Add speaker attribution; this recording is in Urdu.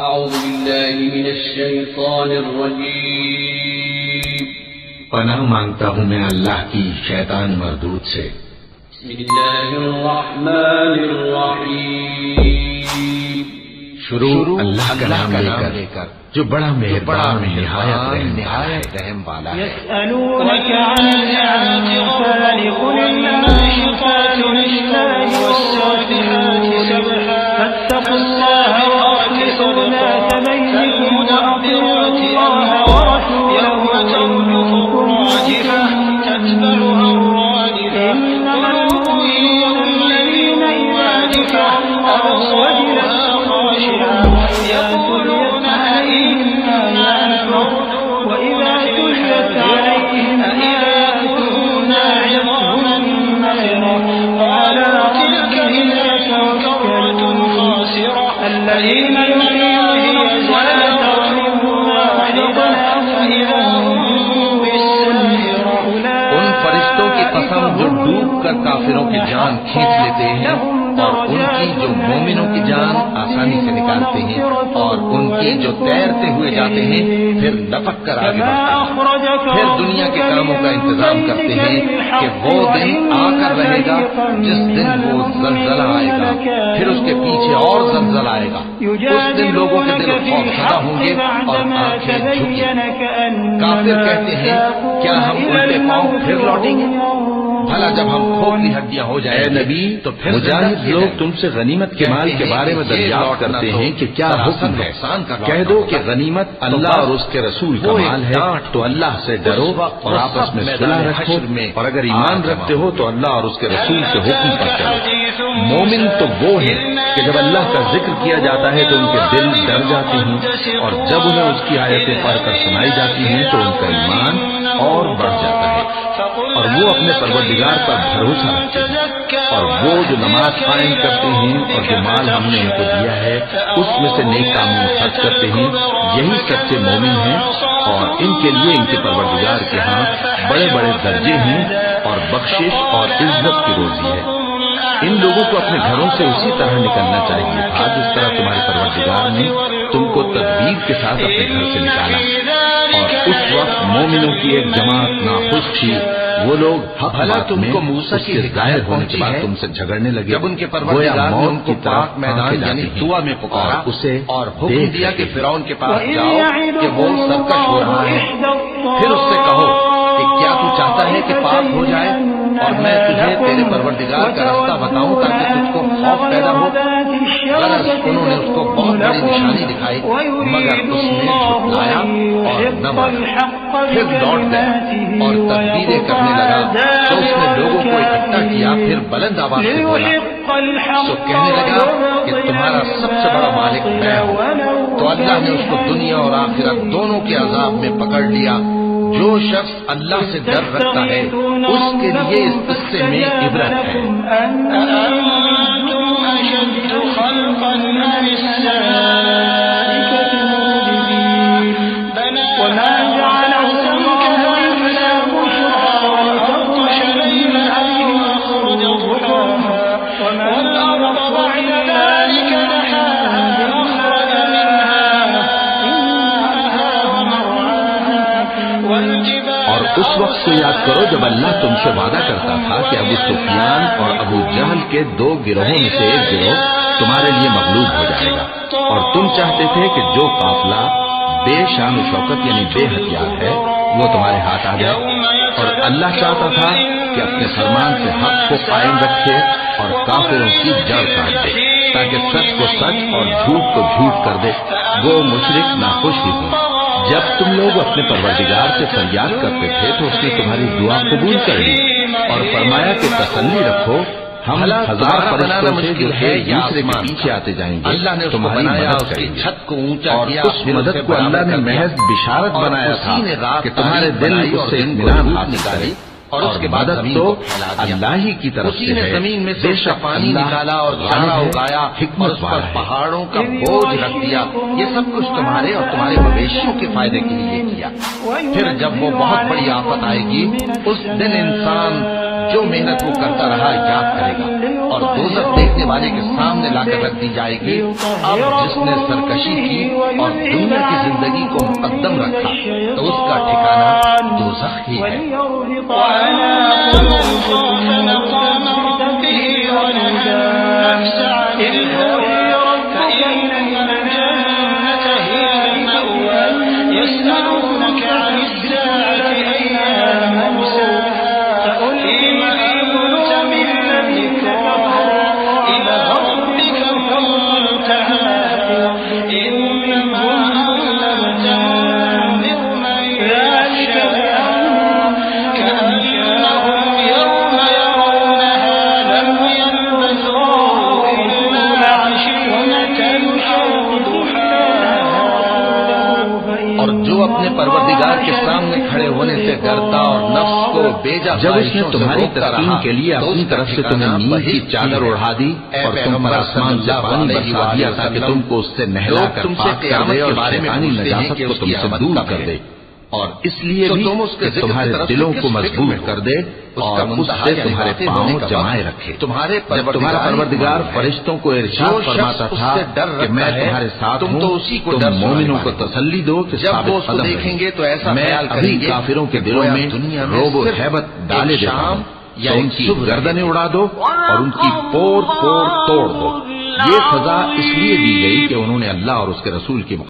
Speaker 1: أعوذ بالله من الشيطان الرجيم
Speaker 2: پناہ مانگتا ہوں میں اللہ کی شیطان مردود سے۔
Speaker 1: بسم الله الرحمن الرحيم
Speaker 2: شروع اللہ کا نام لے کر جو بڑا مہربان نہایت رحم والا ہے۔
Speaker 3: يسألونك عن الأنفال قل الناشطات لله والسابحات سبحا فاتقوا الله وأخلصوا ذات بينكم وأطيعوا الله ورسوله يوم ترجف الراجفة تتبعها الرادفة إنما المؤمنون الذين إذا ذكر الله وجلت خاشعة يقولون وإذا تليت عليهم آياته ناعظهم نصرا قال تلك إذا كرة خاسرة الذين يقيمون الصلاة ومما رزقناهم فإذا هم بالساهرة
Speaker 2: ان فرشتوں کی قسم جو ڈوب کر کافروں کی جان کھینچ لیتے ہیں اور ان کی جو مومنوں کی جان آسانی سے نکالتے ہیں اور ان کی جو تیرتے ہوئے جاتے ہیں پھر لپک کر آگے بڑھتے ہیں، پھر دنیا کے کاموں کا انتظام کرتے ہیں کہ وہ دن آ کر رہے گا جس دن وہ زلزلہ آئے گا، پھر اس کے پیچھے اور زلزلہ آئے گا، اس دن لوگوں کے دل خوف زدہ ہوں گے اور آنکھیں جھکیں۔ کافر کہتے ہیں کیا ہم الٹے پاؤں پھر لوٹیں گے؟ بھلا جب ہم کھوکھلی ہڈیاں ہو جائیں نبی تو پھر
Speaker 4: مجاہد لوگ تم سے غنیمت کے مال کے بارے میں دریافت کرتے ہیں کہ کیا حکم ہے؟ کہہ دو کہ غنیمت اللہ اور اس کے رسول کا مال ہے، تو اللہ سے ڈرو اور آپس میں صلح رکھو، اور اگر ایمان رکھتے ہو تو اللہ اور اس کے رسول کے حکم پر چلو۔ مومن تو وہ ہیں کہ جب اللہ کا ذکر کیا جاتا ہے تو ان کے دل ڈر جاتے ہیں، اور جب انہیں اس کی آیتیں پڑھ کر سنائی جاتی ہیں تو ان کا ایمان اور بڑھ جاتا ہے، اور وہ اپنے پروردگار پر بھروسہ رکھتے ہیں، اور وہ جو نماز قائم کرتے ہیں اور جو مال ہم نے ان کو دیا ہے اس میں سے نیک کاموں میں خرچ کرتے ہیں، یہی سچے مومن ہیں، اور ان کے لیے ان کے پروردگار کے ہاں بڑے بڑے درجے ہیں اور بخشش اور عزت کی روزی ہے۔ ان لوگوں کو اپنے گھروں سے اسی طرح نکلنا چاہیے تھا جس طرح تمہارے پروردگار نے تم کو تدبیر کے ساتھ اپنے گھر سے نکالا، اور اس وقت مومنوں کی ایک جماعت ناخوش تھی، وہ لوگ
Speaker 2: بھلا تم کو موسیٰ کی
Speaker 4: ظاہر ہونے کے بعد تم سے جھگڑنے لگے،
Speaker 2: جب ان کے پروردگار نے ان کو پاک میدان یعنی طوا میں پکارا
Speaker 4: اسے
Speaker 2: اور حکم دیا کہ فرعون کے پاس جاؤ کہ وہ سرکش ہو رہا ہے، پھر اس سے کہو کہ کیا تو چاہتا ہے کہ پاک ہو جائے اور میں تجھے تیرے پروردگار کا راستہ بتاؤں تاکہ تجھ کو خوف پیدا ہو؟ غرض انہوں نے اس کو بہت بڑی نشانی دکھائی مگر اس نے جھٹلایا اور نہ مانا، پھر لوٹ گیا اور تدبیریں کرنے لگا، تو اس نے لوگوں کو اکٹھا کیا، پھر بلند آواز سے بولا تو کہنے لگا کہ تمہارا سب سے بڑا مالک میں ہوں۔ تو اللہ نے اس کو دنیا اور آخرت دونوں کے عذاب میں پکڑ لیا۔ جو شخص اللہ سے ڈر رکھتا ہے اس کے لیے اس قصے میں عبرت ہے۔
Speaker 3: أأنتم أشد خلقا أم السماء وما جعله الله إلا بشرى ولتطمئن به ويخرج ضحاها والأرض بعد ذلك دحاها أخرج منها ماءها ومرعاها
Speaker 4: اور اس وقت کو یاد کرو جب اللہ تم سے وعدہ کرتا تھا کہ ابو سفیان اور ابو جہل کے دو گروہوں میں سے ایک گروہ تمہارے لیے مغلوب ہو جائے گا، اور تم چاہتے تھے کہ جو قافلہ بے شان و شوکت یعنی بے ہتھیار ہے وہ تمہارے ہاتھ آ جائے، اور اللہ چاہتا تھا کہ اپنے فرمان سے حق کو قائم رکھے اور کافروں کی جڑ کاٹ دے تاکہ سچ کو سچ اور جھوٹ کو جھوٹ کر دے، وہ مشرک ناخوش ہی ہوں۔ جب تم لوگ اپنے پروردگار سے فریاد کرتے تھے تو اس نے تمہاری دعا قبول کر لی اور فرمایا کہ تسلی رکھو، ہم ہزار فرشتوں سے جو ہے دوسرے کے پیچھے آتے جائیں گے،
Speaker 2: اللہ نے
Speaker 4: تمہاری مدد کریں گے،
Speaker 2: چھت کو اونچا
Speaker 4: اور
Speaker 2: کیا،
Speaker 4: اس مدد کو اللہ نے محض بشارت بنایا تھا کہ تمہارے دل اس سے اطمینان حاصل کرے، اور اس کے بعد تو اللہ ہی کی طرف سے ہے،
Speaker 2: زمین میں بے شک پانی نکالا اور چارہ اگایا، حکمت پر پہاڑوں کا بوجھ رکھ دیا، یہ سب کچھ تمہارے اور تمہارے مویشیوں کے فائدے کے لیے کیا۔ پھر جب وہ بہت بڑی آفت آئے گی اس دن انسان جو محنت وہ کرتا رہا یاد کرے گا، اور دوزخ دیکھنے والے کے سامنے لا کر رکھ دی جائے گی۔ اب جس نے سرکشی کی اور دنیا کی زندگی کو مقدم رکھا تو اس کا ٹھکانہ دوزخ ہی ہے۔ اپنے پروردگار کے سامنے کھڑے ہونے سے ڈرتا اور نفس کو بیجا
Speaker 4: جب اس نے تمہاری تسکین کے لیے اپنی طرف سے تمہیں نیند کی چادر اڑا دی اور تم پر آسمان سے پانی برسا دیا تاکہ تم کو اس سے نہلا کر پاک کر دے اور شیطانی نجاست کو تم سے دور کر دے، اور اس لیے بھی کہ تمہارے دلوں کو مضبوط کر دے اور اس سے تمہارے پاؤں جمائے رکھے۔ جب تمہارا پروردگار فرشتوں کو ارشاد فرماتا تھا کہ میں تمہارے ساتھ ہوں، تم مومنوں کو تسلی دو کہ ثابت قدم
Speaker 2: دیکھیں گے تو ایسا
Speaker 4: میں ابھی کافروں کے دلوں میں رعب و ہیبت ڈالے دیتا ہوں، تو ان کی گردنیں اڑا دو اور ان کی پور توڑ دو۔ یہ سزا اس لیے دی گئی کہ انہوں نے اللہ اور اس کے رسول کی